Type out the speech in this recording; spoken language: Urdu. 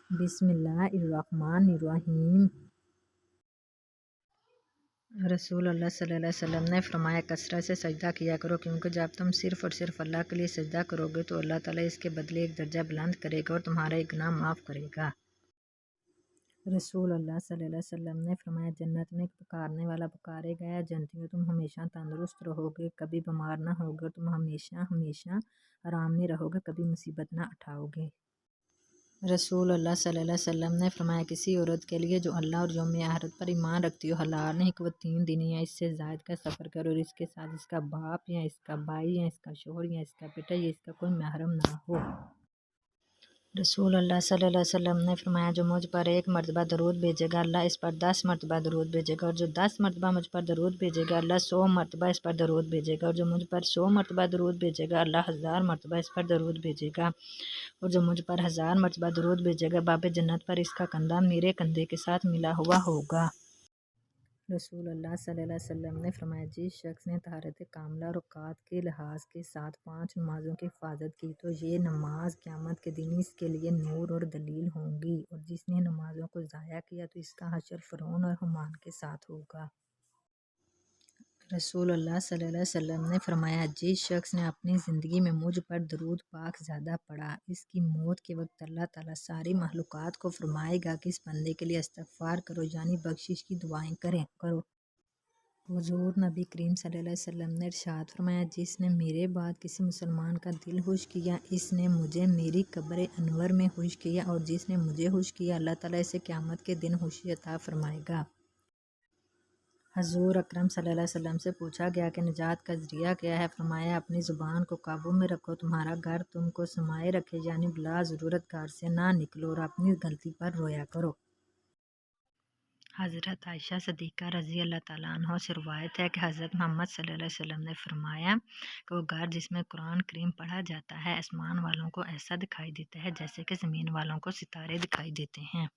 بسم اللہ الرحمن الرحیم۔ رسول اللہ صلی اللہ علیہ وسلم نے فرمایا کثرت سے سجدہ کیا کرو، کیونکہ جب تم صرف اور صرف اللہ کے لیے سجدہ کرو گے تو اللہ تعالیٰ اس کے بدلے ایک درجہ بلند کرے گا اور تمہارا ایک گناہ معاف کرے گا۔ رسول اللہ صلی اللہ علیہ وسلم نے فرمایا جنت میں ایک پکارنے والا پکارے گا، جنتیوں تم ہمیشہ تندرست رہو گے، کبھی بیمار نہ ہوگے، تم ہمیشہ ہمیشہ آرام میں رہو گے، کبھی مصیبت نہ اٹھاؤ گے۔ رسول اللہ صلی اللہ علیہ وسلم نے فرمایا کسی عورت کے لیے جو اللہ اور یوم آخرت پر ایمان رکھتی ہو حلال نہیں کہ وہ 3 دن یا اس سے زائد کا سفر کرے اور اس کے ساتھ اس کا باپ یا اس کا بھائی یا اس کا شوہر یا اس کا بیٹا یا اس کا کوئی محرم نہ ہو۔ رسول اللہ صلی اللہ علیہ وسلم نے فرمایا جو مجھ پر 1 مرتبہ درود بھیجے گا اللہ اس پر 10 مرتبہ درود بھیجے گا، اور جو 10 مرتبہ مجھ پر درود بھیجے گا اللہ 100 مرتبہ اس پر درود بھیجے گا، اور جو مجھ پر 100 مرتبہ درود بھیجے گا اللہ 1000 مرتبہ اس پر درود بھیجے گا، اور جو مجھ پر 1000 مرتبہ درود بھیجے گا باب جنت پر اس کا کندھا میرے کندھے کے ساتھ ملا ہوا ہوگا۔ رسول اللہ صلی اللہ علیہ وسلم نے فرمایا جس شخص نے طہارت کاملہ اور اوقات کے لحاظ کے ساتھ 5 نمازوں کی حفاظت کی تو یہ نماز قیامت کے دن اس کے لیے نور اور دلیل ہوں گی، اور جس نے نمازوں کو ضائع کیا تو اس کا حشر فرعون اور حامان کے ساتھ ہوگا۔ رسول اللہ صلی اللہ علیہ وسلم نے فرمایا جس شخص نے اپنی زندگی میں مجھ پر درود پاک زیادہ پڑھا اس کی موت کے وقت اللہ تعالیٰ ساری مخلوقات کو فرمائے گا کہ اس بندے کے لیے استغفار کرو، یعنی بخشش کی دعائیں کرو۔ حضور نبی کریم صلی اللہ علیہ وسلم نے ارشاد فرمایا جس نے میرے بعد کسی مسلمان کا دل خوش کیا اس نے مجھے میری قبر انور میں خوش کیا، اور جس نے مجھے خوش کیا اللہ تعالیٰ اسے قیامت کے دن خوشی عطا فرمائے گا۔ حضور اکرم صلی اللہ علیہ وسلم سے پوچھا گیا کہ نجات کا ذریعہ کیا ہے؟ فرمایا اپنی زبان کو قابو میں رکھو، تمہارا گھر تم کو سمائے رکھے، یعنی بلا ضرورت گھر سے نہ نکلو اور اپنی غلطی پر رویا کرو۔ حضرت عائشہ صدیقہ رضی اللہ تعالیٰ عنہ سے روایت ہے کہ حضرت محمد صلی اللہ علیہ وسلم نے فرمایا کہ وہ گھر جس میں قرآن کریم پڑھا جاتا ہے آسمان والوں کو ایسا دکھائی دیتا ہے جیسے کہ زمین والوں کو ستارے دکھائی دیتے ہیں۔